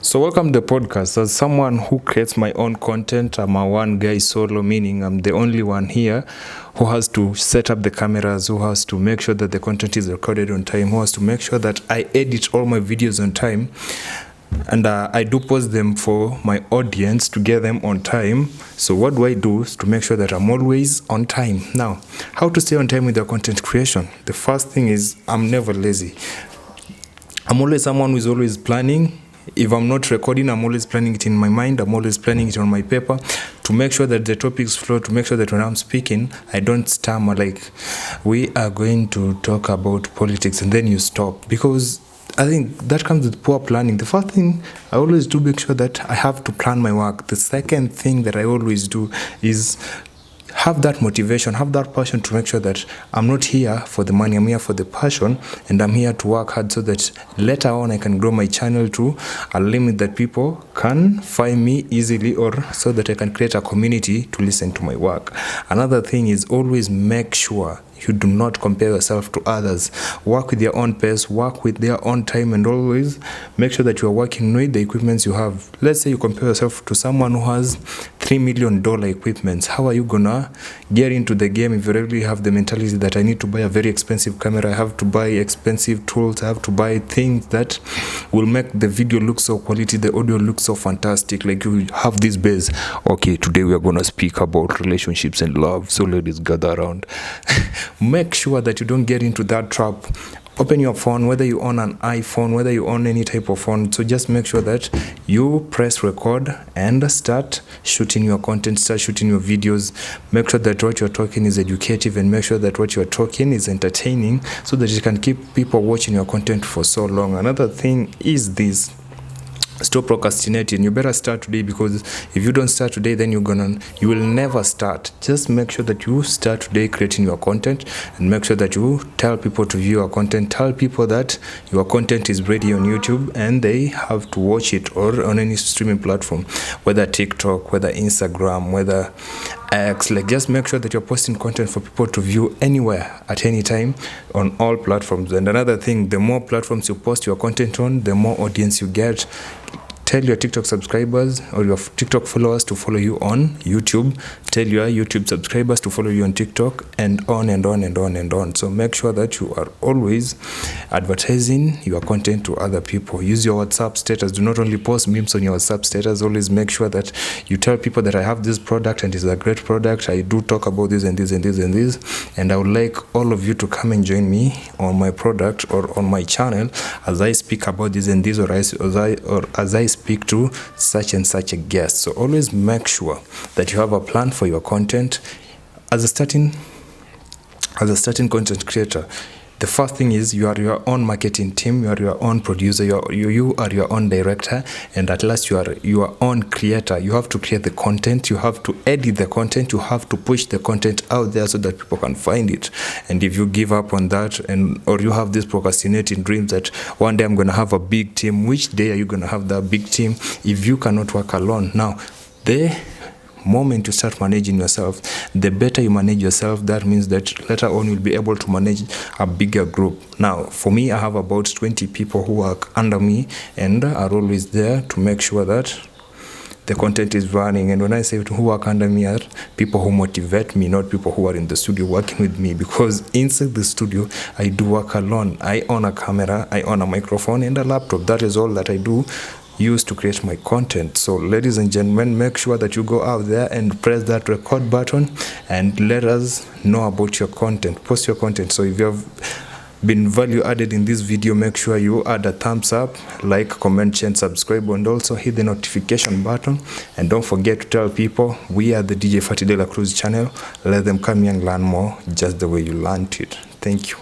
So welcome to the podcast. As someone who creates my own content, I'm a one guy solo, meaning I'm the only one here who has to set up the cameras, who has to make sure that the content is recorded on time, who has to make sure that I edit all my videos on time, and I do post them for my audience to get them on time. So what do I do to make sure that I'm always on time? Now, how to stay on time with your content creation? The first thing is I'm never lazy. I'm always someone who is always planning. If I'm not recording, I'm always planning it in my mind. I'm always planning it on my paper to make sure that the topics flow, to make sure that when I'm speaking, I don't stammer like, we are going to talk about politics, and then you stop. Because I think that comes with poor planning. The first thing I always do, make sure that I have to plan my work. The second thing that I always do is have that motivation, have that passion to make sure that I'm not here for the money, I'm here for the passion, and I'm here to work hard so that later on I can grow my channel to a limit that people can find me easily, or so that I can create a community to listen to my work. Another thing is always make sure you do not compare yourself to others. Work with your own pace, work with their own time, and always make sure that you are working with the equipments you have. Let's say you compare yourself to someone who has $3 million equipments. How are you gonna get into the game if you really have the mentality that I need to buy a very expensive camera, I have to buy expensive tools, I have to buy things that will make the video look so quality, the audio look so fantastic? Like, you have this base. Okay, today we are gonna speak about relationships and love, so ladies, gather around. Make sure that you don't get into that trap. Open your phone, whether you own an iPhone, whether you own any type of phone. So just make sure that you press record and start shooting your content, start shooting your videos. Make sure that what you're talking is educative, and make sure that what you're talking is entertaining, so that you can keep people watching your content for so long. Another thing is this: stop procrastinating. You better start today, because if you don't start today, then you will never start. Just make sure that you start today creating your content, and make sure that you tell people to view your content. Tell people that your content is ready on YouTube and they have to watch it, or on any streaming platform, whether TikTok, whether Instagram, whether X. Like, just make sure that you're posting content for people to view anywhere, at any time, on all platforms. And another thing, the more platforms you post your content on, the more audience you get. Tell your TikTok subscribers or your TikTok followers to follow you on YouTube. Tell your YouTube subscribers to follow you on TikTok, and on and on and on and on. So make sure that you are always advertising your content to other people. Use your WhatsApp status. Do not only post memes on your WhatsApp status. Always make sure that you tell people that I have this product and it's a great product. I do talk about this and this and this and this, and I would like all of you to come and join me on my product or on my channel as I speak about this and this, or as I speak to such and such a guest. So always make sure that you have a plan for your content. As a starting content creator, the first thing is you are your own marketing team, you are your own producer, you are your own director, and at last you are your own creator. You have to create the content, you have to edit the content, you have to push the content out there so that people can find it. And if you give up on that, or you have this procrastinating dreams that one day I'm going to have a big team, which day are you going to have that big team if you cannot work alone? Now, the moment you start managing yourself, the better you manage yourself, that means that later on you'll be able to manage a bigger group. Now, for me, I have about 20 people who work under me and are always there to make sure that the content is running. And when I say who work under me, are people who motivate me, not people who are in the studio working with me, because inside the studio I do work alone. I own a camera, I own a microphone and a laptop. That is all that I do use to create my content. So ladies and gentlemen, make sure that you go out there and press that record button and let us know about your content. Post your content. So if you have been value added in this video, make sure you add a thumbs up, like, comment, share, and subscribe, and also hit the notification button. And don't forget to tell people we are the DJ Fatty De La Cruz channel. Let them come here and learn more just the way you learned it. Thank you.